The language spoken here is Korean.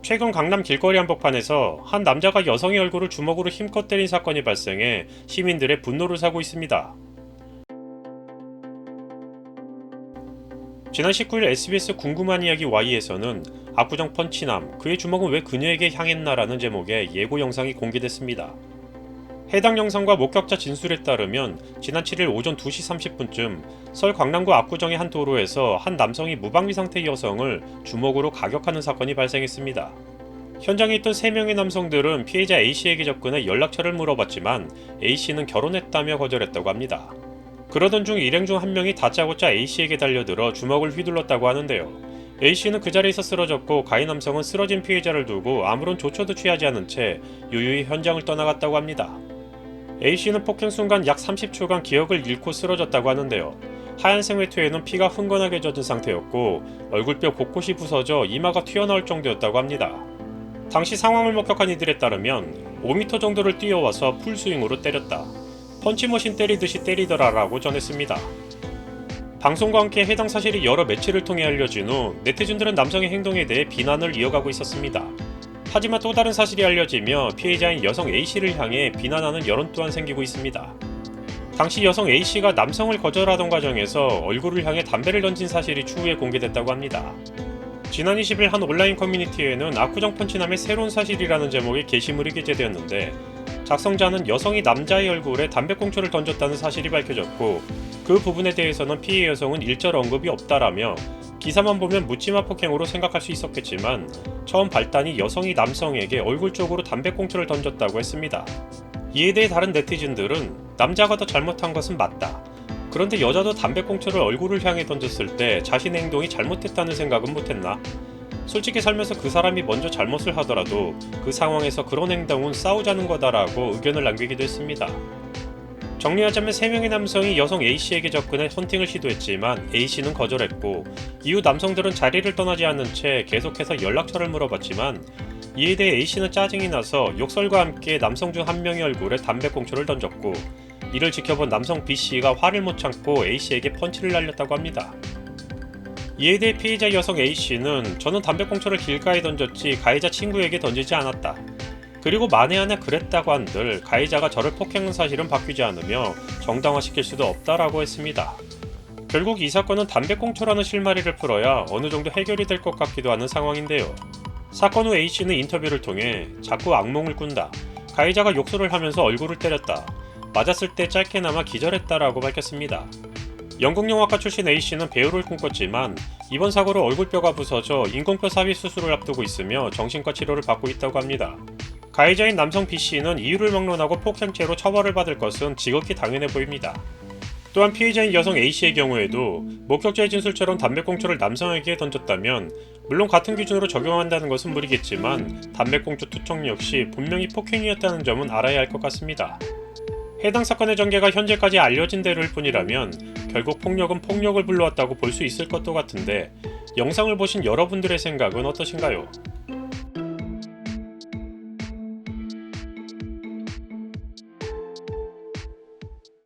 최근 강남 길거리 한복판에서 한 남자가 여성의 얼굴을 주먹으로 힘껏 때린 사건이 발생해 시민들의 분노를 사고 있습니다. 지난 19일 SBS 궁금한 이야기 Y에서는 압구정 펀치남, 그의 주먹은 왜 그녀에게 향했나라는 제목의 예고 영상이 공개됐습니다. 해당 영상과 목격자 진술에 따르면 지난 7일 오전 2시 30분쯤 서울 강남구 압구정의 한 도로에서 한 남성이 무방비 상태의 여성을 주먹으로 가격하는 사건이 발생했습니다. 현장에 있던 3명의 남성들은 피해자 A씨에게 접근해 연락처를 물어봤지만 A씨는 결혼했다며 거절했다고 합니다. 그러던 중 일행 중 한 명이 다짜고짜 A씨에게 달려들어 주먹을 휘둘렀다고 하는데요. A씨는 그 자리에서 쓰러졌고 가해 남성은 쓰러진 피해자를 두고 아무런 조처도 취하지 않은 채 유유히 현장을 떠나갔다고 합니다. A씨는 폭행 순간 약 30초간 기억을 잃고 쓰러졌다고 하는데요. 하얀색 외투에는 피가 흥건하게 젖은 상태였고 얼굴뼈 곳곳이 부서져 이마가 튀어나올 정도였다고 합니다. 당시 상황을 목격한 이들에 따르면 5m 정도를 뛰어와서 풀스윙으로 때렸다. 펀치머신 때리듯이 때리더라 라고 전했습니다. 방송과 함께 해당 사실이 여러 매체를 통해 알려진 후 네티즌들은 남성의 행동에 대해 비난을 이어가고 있었습니다. 하지만 또 다른 사실이 알려지며 피해자인 여성 A씨를 향해 비난하는 여론 또한 생기고 있습니다. 당시 여성 A씨가 남성을 거절하던 과정에서 얼굴을 향해 담배를 던진 사실이 추후에 공개됐다고 합니다. 지난 20일 한 온라인 커뮤니티에는 압구정 펀치남의 새로운 사실이라는 제목의 게시물이 게재되었는데 작성자는 여성이 남자의 얼굴에 담배꽁초를 던졌다는 사실이 밝혀졌고 그 부분에 대해서는 피해 여성은 일절 언급이 없다라며 기사만 보면 묻지마 폭행으로 생각할 수 있었겠지만 처음 발단이 여성이 남성에게 얼굴 쪽으로 담배꽁초를 던졌다고 했습니다. 이에 대해 다른 네티즌들은 남자가 더 잘못한 것은 맞다. 그런데 여자도 담배꽁초를 얼굴을 향해 던졌을 때 자신의 행동이 잘못했다는 생각은 못했나? 솔직히 살면서 그 사람이 먼저 잘못을 하더라도 그 상황에서 그런 행동은 싸우자는 거다라고 의견을 남기기도 했습니다. 정리하자면 3명의 남성이 여성 A씨에게 접근해 헌팅을 시도했지만 A씨는 거절했고 이후 남성들은 자리를 떠나지 않는 채 계속해서 연락처를 물어봤지만 이에 대해 A씨는 짜증이 나서 욕설과 함께 남성 중 한 명의 얼굴에 담배꽁초를 던졌고 이를 지켜본 남성 B씨가 화를 못 참고 A씨에게 펀치를 날렸다고 합니다. 이에 대해 피해자 여성 A씨는 저는 담배꽁초를 길가에 던졌지 가해자 친구에게 던지지 않았다. 그리고 만에 하나 그랬다고 한들 가해자가 저를 폭행한 사실은 바뀌지 않으며 정당화시킬 수도 없다라고 했습니다. 결국 이 사건은 담배꽁초라는 실마리를 풀어야 어느 정도 해결이 될 것 같기도 하는 상황인데요. 사건 후 A씨는 인터뷰를 통해 자꾸 악몽을 꾼다. 가해자가 욕설을 하면서 얼굴을 때렸다. 맞았을 때 짧게나마 기절했다라고 밝혔습니다. 영국영화과 출신 A씨는 배우를 꿈꿨지만 이번 사고로 얼굴뼈가 부서져 인공뼈 삽입 수술을 앞두고 있으며 정신과 치료를 받고 있다고 합니다. 가해자인 남성 B씨는 이유를 막론하고 폭행죄로 처벌을 받을 것은 지극히 당연해 보입니다. 또한 피해자인 여성 A씨의 경우에도 목격자의 진술처럼 담배꽁초를 남성에게 던졌다면 물론 같은 기준으로 적용한다는 것은 무리겠지만 담배꽁초 투척 역시 분명히 폭행이었다는 점은 알아야 할 것 같습니다. 해당 사건의 전개가 현재까지 알려진 대로일 뿐이라면 결국 폭력은 폭력을 불러왔다고 볼 수 있을 것도 같은데 영상을 보신 여러분들의 생각은 어떠신가요?